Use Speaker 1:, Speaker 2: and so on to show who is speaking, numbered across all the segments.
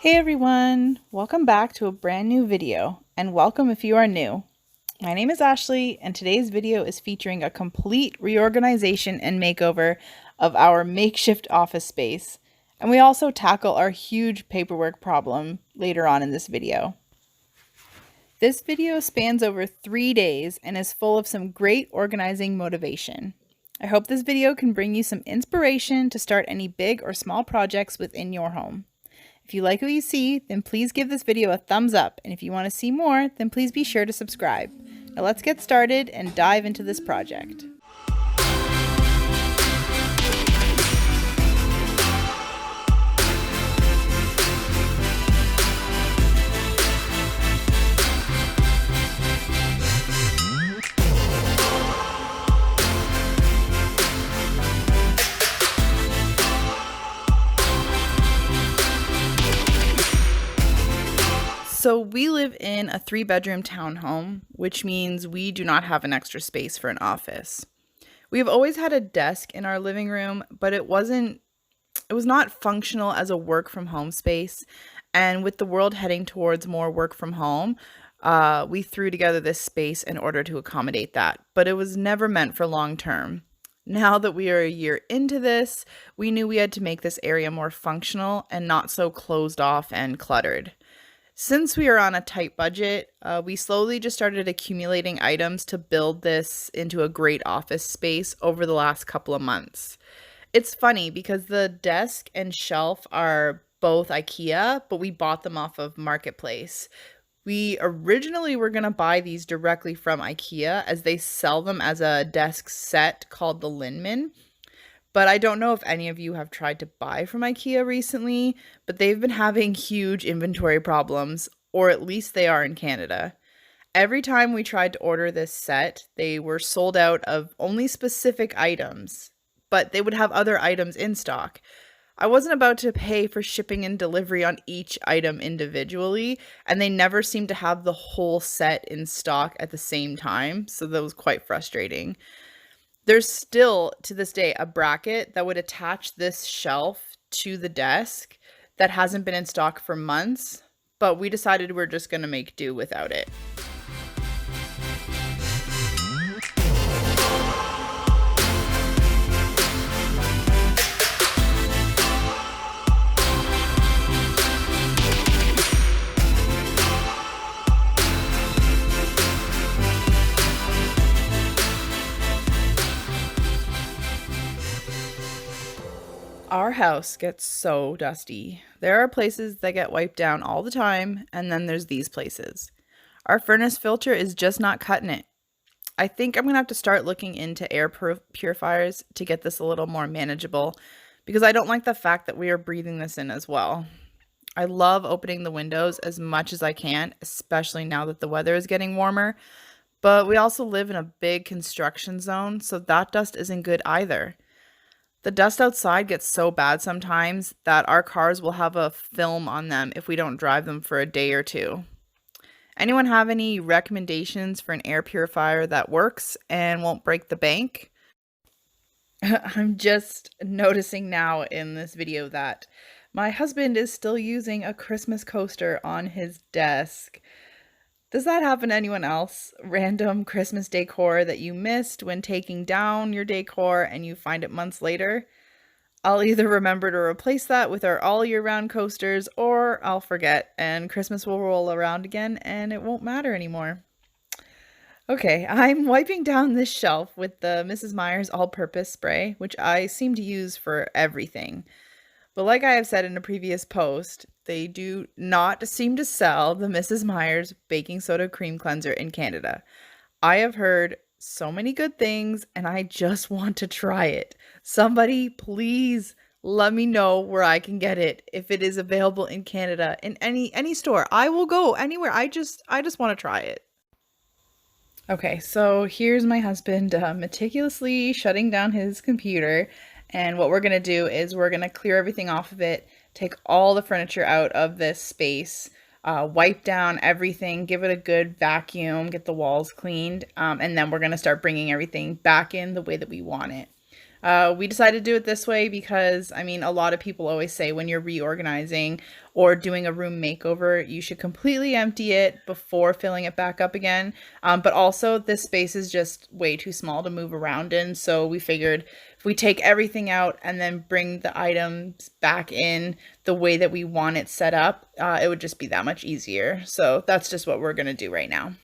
Speaker 1: Hey everyone, welcome back to a brand new video, and welcome if you are new. My name is Ashley, and today's video is featuring a complete reorganization and makeover of our makeshift office space, and we also tackle our huge paperwork problem later on in this video. This video spans over 3 days and is full of some great organizing motivation. I hope this video can bring you some inspiration to start any big or small projects within your home. If you like what you see, then please give this video a thumbs up, and if you want to see more, then please be sure to subscribe. Now let's get started and dive into this project. So we live in a 3-bedroom townhome, which means we do not have an extra space for an office. We have always had a desk in our living room, but it was not functional as a work from home space. And with the world heading towards more work from home, we threw together this space in order to accommodate that, but it was never meant for long term. Now that we are a year into this, we knew we had to make this area more functional and not so closed off and cluttered. Since we are on a tight budget, we slowly just started accumulating items to build this into a great office space over the last couple of months. It's funny because the desk and shelf are both IKEA, but we bought them off of Marketplace. We originally were going to buy these directly from IKEA as they sell them as a desk set called the Linman. But I don't know if any of you have tried to buy from IKEA recently, but they've been having huge inventory problems, or at least they are in Canada. Every time we tried to order this set, they were sold out of only specific items, but they would have other items in stock. I wasn't about to pay for shipping and delivery on each item individually, and they never seemed to have the whole set in stock at the same time, so that was quite frustrating. There's still, to this day, a bracket that would attach this shelf to the desk that hasn't been in stock for months, but we decided we're just going to make do without it. Our house gets so dusty. There are places that get wiped down all the time, and then there's these places. Our furnace filter is just not cutting it. I think I'm going to have to start looking into air purifiers to get this a little more manageable, because I don't like the fact that we are breathing this in as well. I love opening the windows as much as I can, especially now that the weather is getting warmer, but we also live in a big construction zone, so that dust isn't good either. The dust outside gets so bad sometimes that our cars will have a film on them if we don't drive them for a day or two. Anyone have any recommendations for an air purifier that works and won't break the bank? I'm just noticing now in this video that my husband is still using a Christmas coaster on his desk. Does that happen to anyone else? Random Christmas decor that you missed when taking down your decor and you find it months later? I'll either remember to replace that with our all year round coasters, or I'll forget and Christmas will roll around again and it won't matter anymore. Okay, I'm wiping down this shelf with the Mrs. Meyer's all-purpose spray, which I seem to use for everything. But like I have said in a previous post, they do not seem to sell the Mrs. Meyer's baking soda cream cleanser in Canada. I have heard so many good things and I just want to try it. Somebody please let me know where I can get it if it is available in Canada in any store. I will go anywhere. I just want to try it. Okay, so here's my husband meticulously shutting down his computer. And what we're going to do is we're going to clear everything off of it, take all the furniture out of this space, wipe down everything, give it a good vacuum, get the walls cleaned, and then we're going to start bringing everything back in the way that we want it. We decided to do it this way because, I mean, a lot of people always say when you're reorganizing or doing a room makeover, you should completely empty it before filling it back up again. But also, this space is just way too small to move around in. So we figured if we take everything out and then bring the items back in the way that we want it set up, it would just be that much easier. So that's just what we're going to do right now.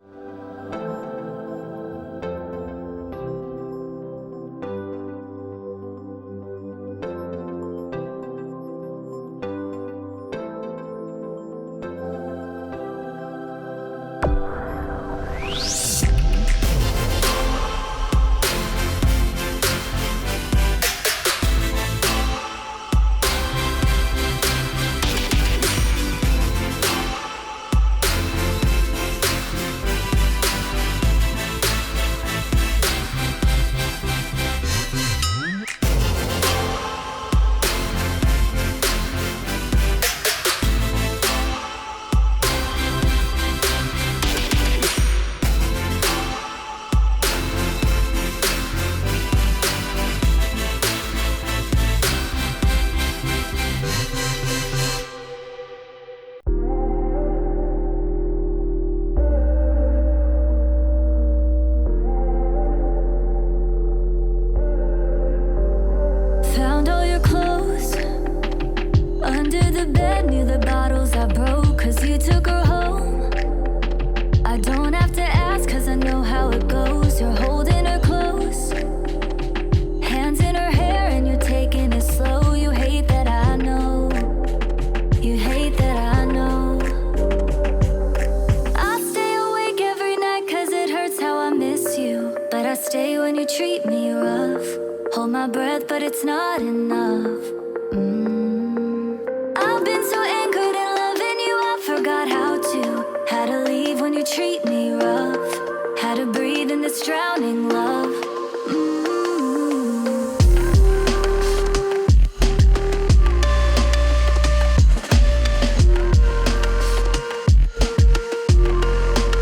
Speaker 2: Found all your clothes under the bed near the bottles I broke, 'cause you took her home. I don't have to ask, 'cause I know how it goes. You're holding her close, hands in her hair, and you're taking it slow. You hate that I know, you hate that I know. I stay awake every night 'cause it hurts how I miss you, but I stay when you treat me rough. Hold my breath, but it's not enough. I've been so anchored in loving you, I forgot how to. Had to leave when you treat me rough. Had to breathe in this drowning love.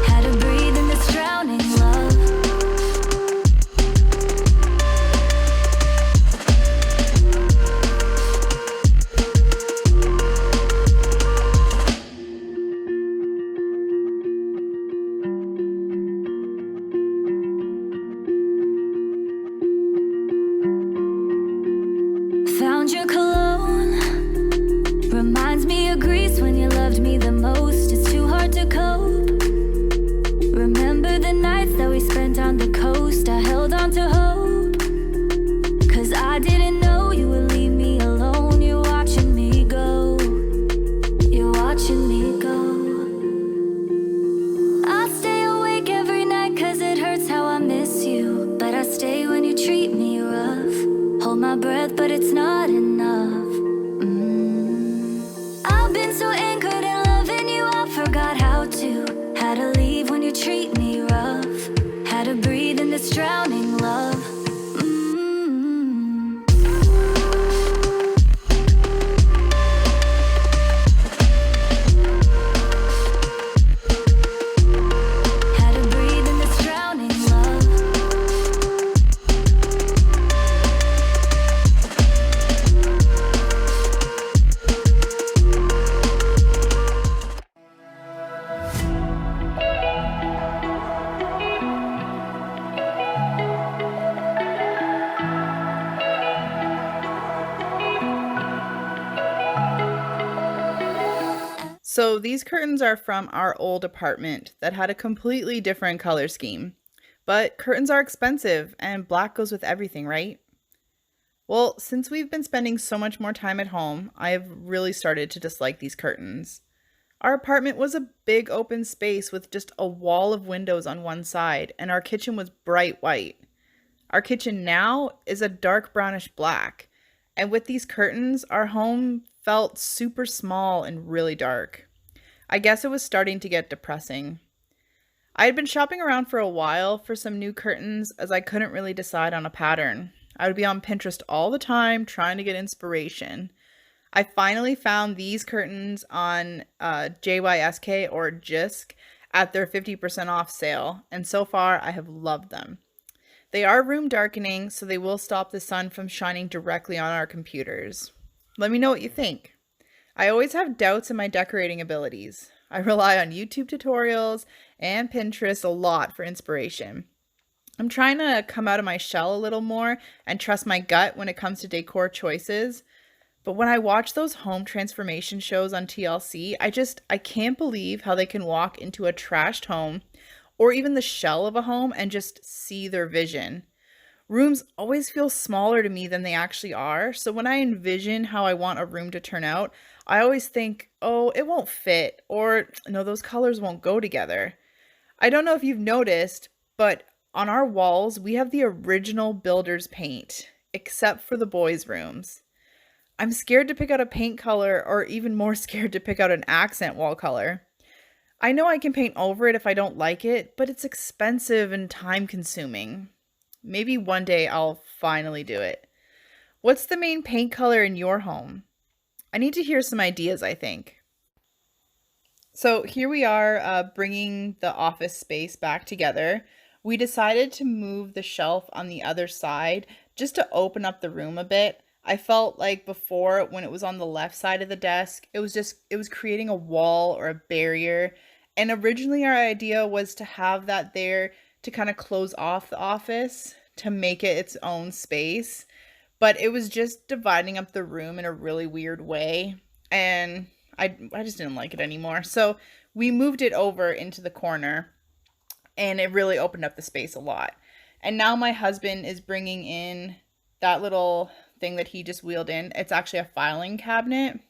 Speaker 2: Had to breathe in this drowning love. Found your cologne, reminds me of Greece when you loved me the most. It's too hard to cope. Remember the nights that we spent on the coast. I held on to hope, 'cause I didn't know you would leave me alone. You're watching me go, you're watching me go. I stay awake every night 'cause it hurts how I miss you, but I stay when you treat me rough. Hold my breath, but it's not enough. I've been so anchored in loving you, I forgot how to. Had to leave when you treat me rough. Had to breathe in this drowning love. Had to breathe in this drowning love.
Speaker 1: So these curtains are from our old apartment that had a completely different color scheme. But curtains are expensive and black goes with everything, right? Well, since we've been spending so much more time at home, I have really started to dislike these curtains. Our apartment was a big open space with just a wall of windows on one side, and our kitchen was bright white. Our kitchen now is a dark brownish black, and with these curtains, our home felt super small and really dark. I guess it was starting to get depressing. I had been shopping around for a while for some new curtains as I couldn't really decide on a pattern. I would be on Pinterest all the time trying to get inspiration. I finally found these curtains on JYSK or JISK at their 50% off sale, and so far I have loved them. They are room darkening, so they will stop the sun from shining directly on our computers. Let me know what you think. I always have doubts in my decorating abilities. I rely on YouTube tutorials and Pinterest a lot for inspiration. I'm trying to come out of my shell a little more and trust my gut when it comes to decor choices. But when I watch those home transformation shows on TLC, I can't believe how they can walk into a trashed home or even the shell of a home and just see their vision. Rooms always feel smaller to me than they actually are. So when I envision how I want a room to turn out, I always think, oh, it won't fit, or no, those colors won't go together. I don't know if you've noticed, but on our walls, we have the original builder's paint, except for the boys' rooms. I'm scared to pick out a paint color, or even more scared to pick out an accent wall color. I know I can paint over it if I don't like it, but it's expensive and time consuming. Maybe one day I'll finally do it. What's the main paint color in your home? I need to hear some ideas, I think. So here we are bringing the office space back together. We decided to move the shelf on the other side just to open up the room a bit. I felt like before when it was on the left side of the desk, it was creating a wall or a barrier. And originally our idea was to have that there to kind of close off the office to make it its own space. But it was just dividing up the room in a really weird way. And I just didn't like it anymore. So we moved it over into the corner and it really opened up the space a lot. And now my husband is bringing in that little thing that he just wheeled in. It's actually a filing cabinet.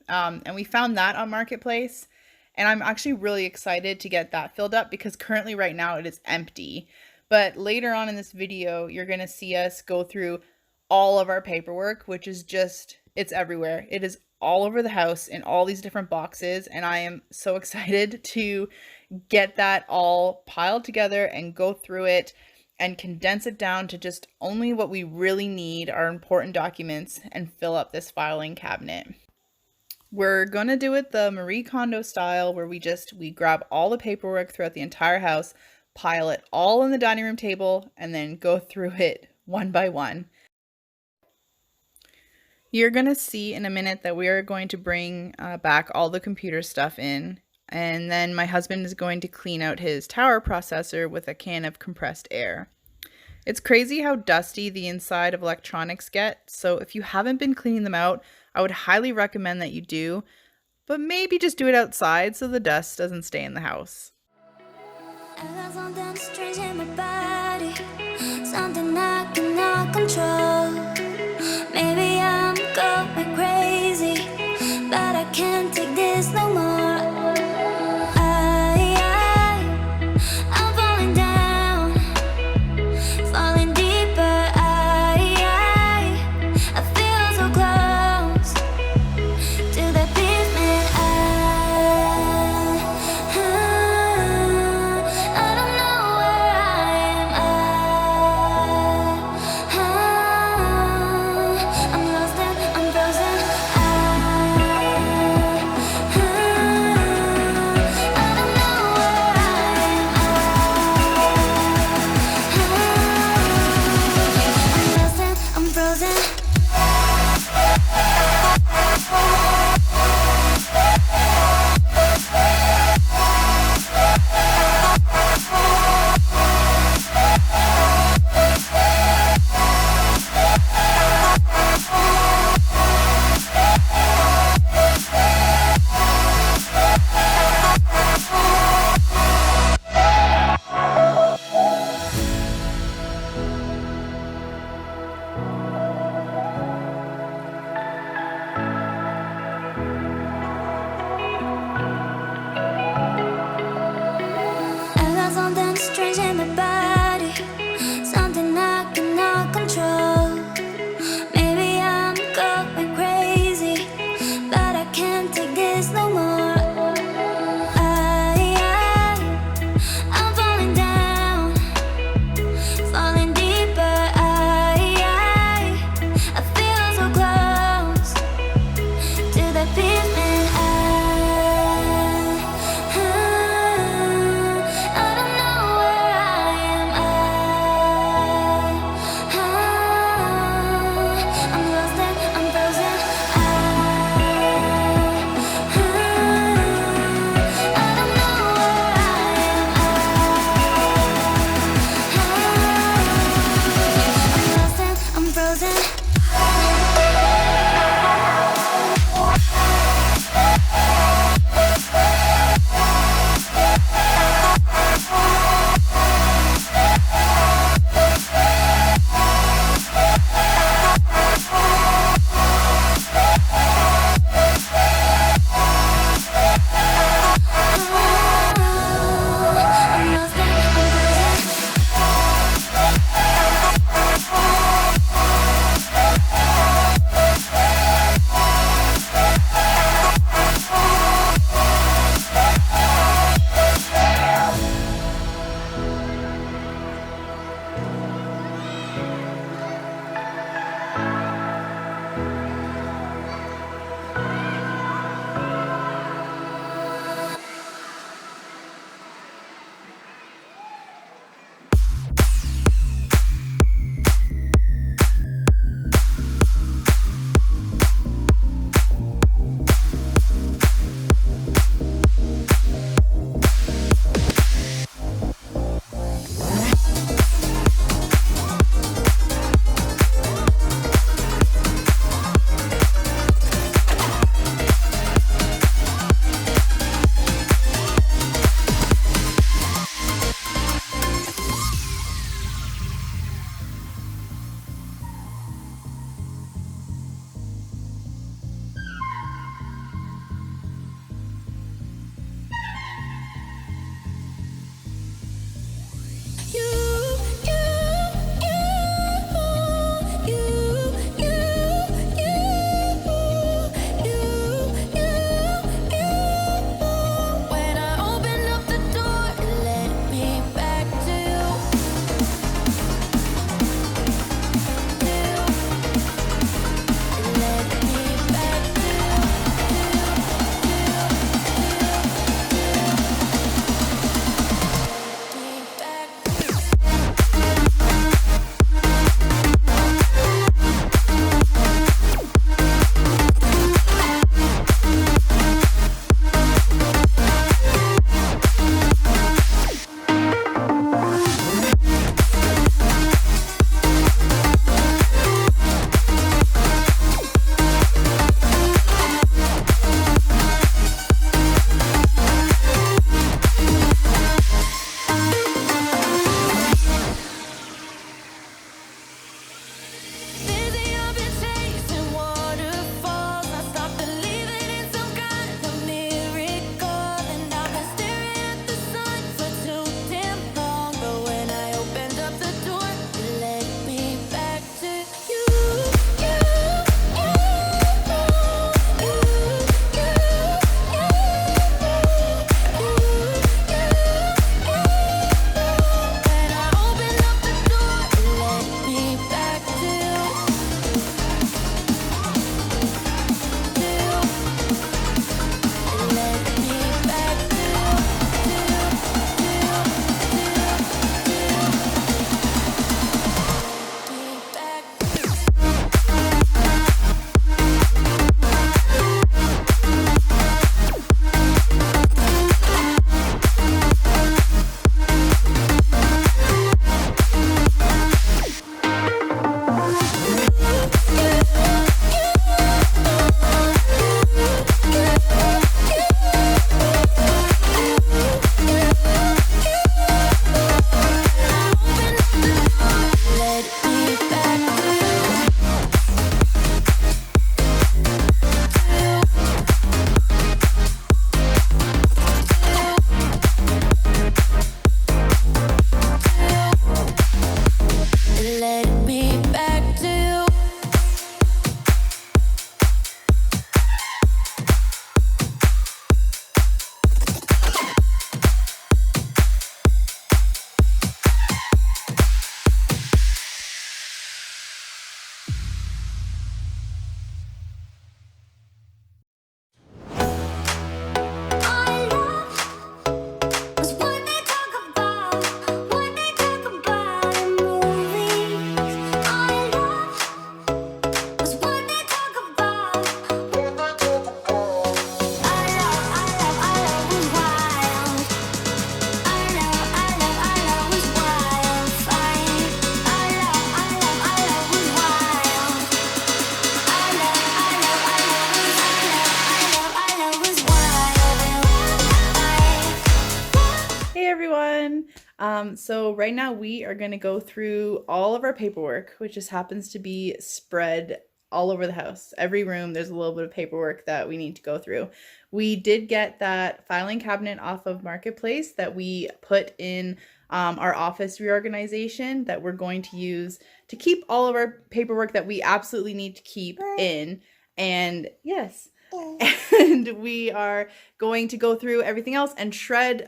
Speaker 1: And we found that on Marketplace. And I'm actually really excited to get that filled up because currently right now it is empty. But later on in this video, you're going to see us go through all of our paperwork, which is just, it's everywhere. It is all over the house in all these different boxes. And I am so excited to get that all piled together and go through it and condense it down to just only what we really need, our important documents, and fill up this filing cabinet. We're going to do it the Marie Kondo style where we grab all the paperwork throughout the entire house, pile it all on the dining room table, and then go through it one by one. You're going to see in a minute that we are going to bring back all the computer stuff in, and then my husband is going to clean out his tower processor with a can of compressed air. It's crazy how dusty the inside of electronics get, so if you haven't been cleaning them out, I would highly recommend that you do, but maybe just do it outside so the dust doesn't stay in the house.
Speaker 2: I got something strange in my body, something I cannot control. Maybe I'm going crazy, but I can't take this no more. I'm falling down, falling deeper. I feel so close to the pavement. I don't know where I am. I'm lost and I'm frozen.
Speaker 1: again. So right now we are going to go through all of our paperwork, which just happens to be spread all over the house. Every room, there's a little bit of paperwork that we need to go through. We did get that filing cabinet off of Marketplace that we put in our office reorganization that we're going to use to keep all of our paperwork that we absolutely need to keep in. And yes, and we are going to go through everything else and shred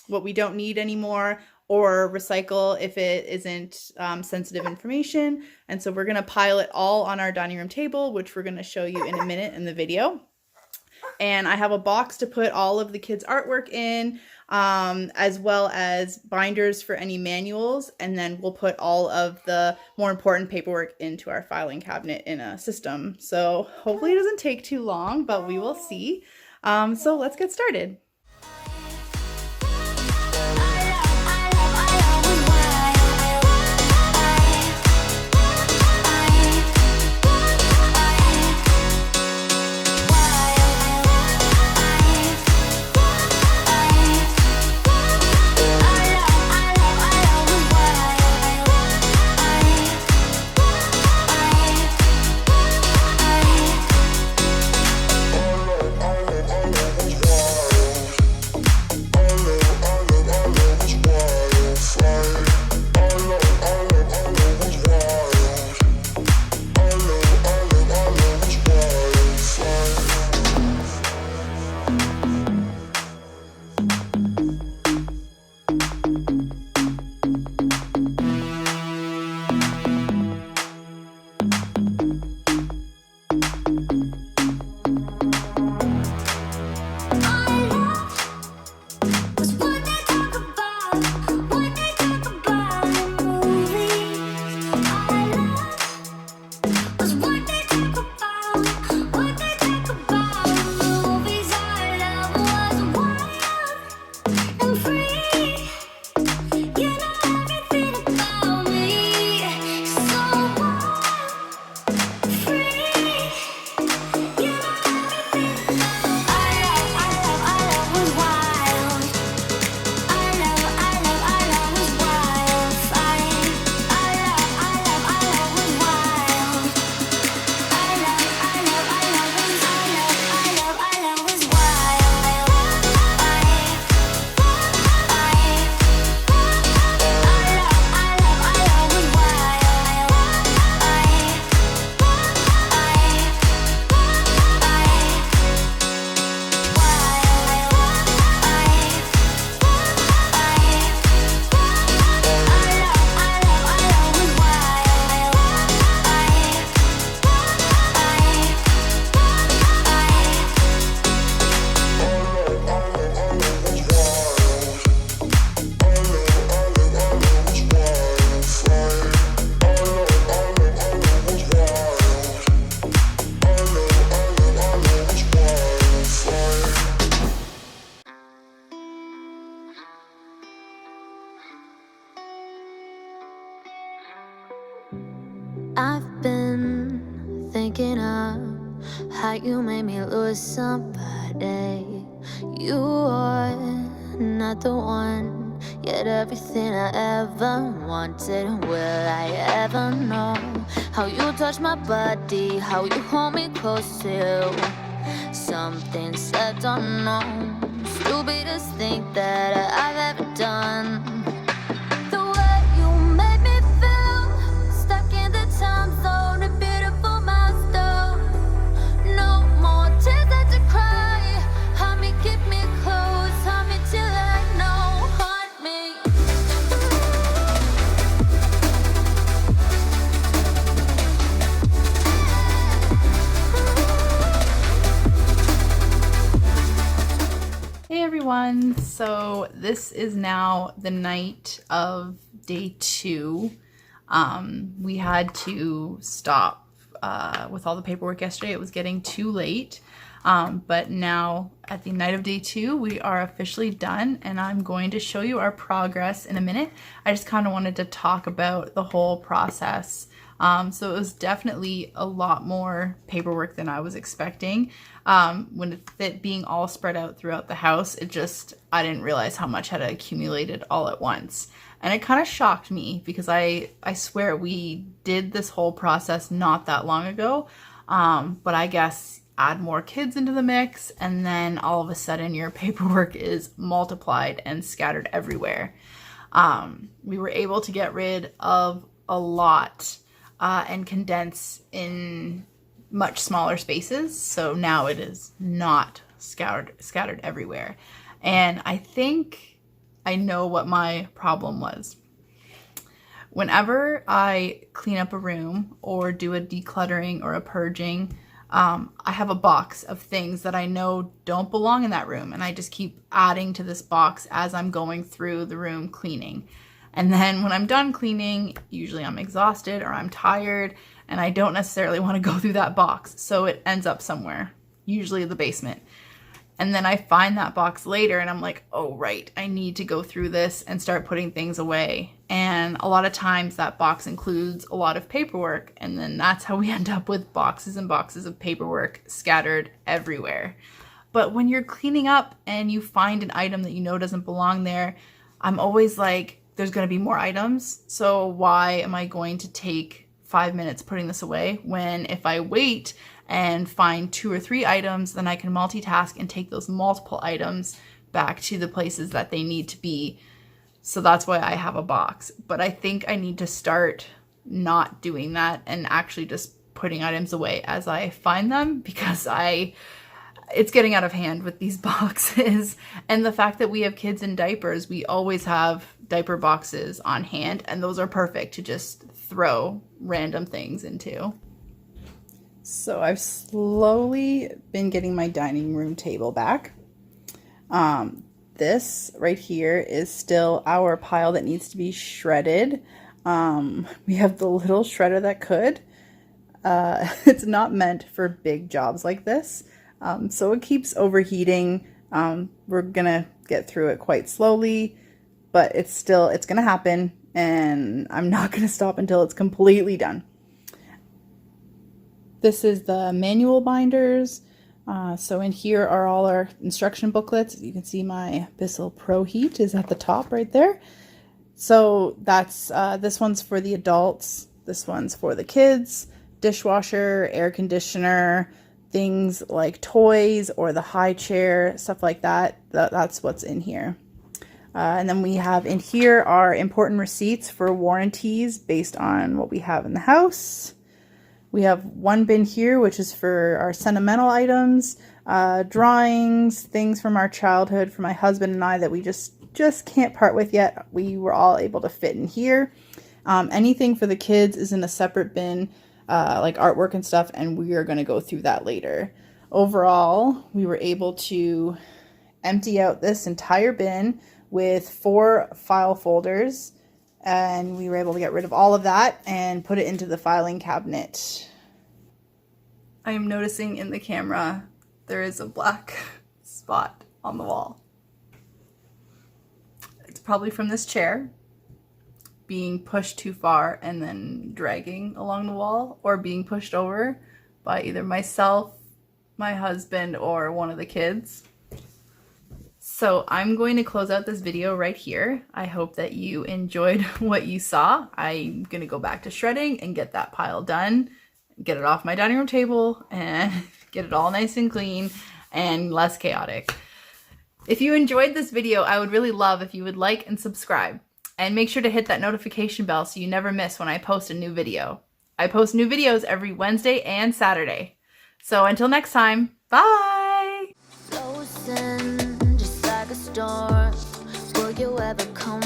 Speaker 1: what we don't need anymore, or recycle if it isn't sensitive information. And so we're going to pile it all on our dining room table, which we're going to show you in a minute in the video. And I have a box to put all of the kids' artwork in, as well as binders for any manuals. And then we'll put all of the more important paperwork into our filing cabinet in a system. So hopefully it doesn't take too long, but we will see. So let's get started.
Speaker 2: I've been thinking of how you made me lose somebody. You are not the one, yet everything I ever wanted. Will I ever know how you touch my body, how you hold me close to you? Some things I don't know, stupidest thing that I've ever done. The way you made me feel, stuck in the time zone, a beautiful milestone. No more tears that to cry. Hug me, keep me close, hug me till I know, haunt me.
Speaker 1: Hey everyone, so this is now the night of day 2. We had to stop with all the paperwork yesterday. It was getting too late, but now at the night of day 2 we are officially done, and I'm going to show you our progress in a minute. I just kind of wanted to talk about the whole process So it was definitely a lot more paperwork than I was expecting. When it being all spread out throughout the house, I didn't realize how much had accumulated all at once. And it kind of shocked me because I swear we did this whole process not that long ago. But I guess add more kids into the mix, and then all of a sudden your paperwork is multiplied and scattered everywhere. We were able to get rid of a lot and condense in much smaller spaces. So now it is not scattered everywhere. And I think I know what my problem was. Whenever I clean up a room or do a decluttering or a purging, I have a box of things that I know don't belong in that room, and I just keep adding to this box as I'm going through the room cleaning. And then when I'm done cleaning, usually I'm exhausted or I'm tired, and I don't necessarily want to go through that box, so it ends up somewhere, usually the basement. And then I find that box later and I'm like, oh, right, I need to go through this and start putting things away. And a lot of times that box includes a lot of paperwork. And then that's how we end up with boxes and boxes of paperwork scattered everywhere. But when you're cleaning up and you find an item that you know doesn't belong there, I'm always like, there's going to be more items. So why am I going to take 5 minutes putting this away when if I wait and find 2 or 3 items, then I can multitask and take those multiple items back to the places that they need to be. So that's why I have a box. But I think I need to start not doing that and actually just putting items away as I find them, because it's getting out of hand with these boxes. And the fact that we have kids in diapers, we always have diaper boxes on hand, and those are perfect to just throw random things into. So I've slowly been getting my dining room table back. This right here is still our pile that needs to be shredded. We have the little shredder that could. It's not meant for big jobs like this. So it keeps overheating. We're gonna get through it quite slowly, but it's gonna happen, and I'm not gonna stop until it's completely done. This is the manual binders. So in here are all our instruction booklets. You can see my Bissell Pro Heat is at the top right there. So that's this one's for the adults. This one's for the kids. Dishwasher, air conditioner, things like toys or the high chair, stuff like that. That's what's in here. And then we have in here our important receipts for warranties based on what we have in the house. We have one bin here, which is for our sentimental items, drawings, things from our childhood, for my husband and I that we just can't part with yet. We were all able to fit in here. Anything for the kids is in a separate bin, like artwork and stuff, and we are going to go through that later. Overall, we were able to empty out this entire bin with 4 file folders. And we were able to get rid of all of that and put it into the filing cabinet. I am noticing in the camera there is a black spot on the wall. It's probably from this chair being pushed too far and then dragging along the wall, or being pushed over by either myself, my husband, or one of the kids. So I'm going to close out this video right here. I hope that you enjoyed what you saw. I'm going to go back to shredding and get that pile done, get it off my dining room table, and get it all nice and clean and less chaotic. If you enjoyed this video, I would really love if you would like and subscribe. And make sure to hit that notification bell so you never miss when I post a new video. I post new videos every Wednesday and Saturday. So until next time, bye!
Speaker 2: Frozen, just like a storm. Will you ever come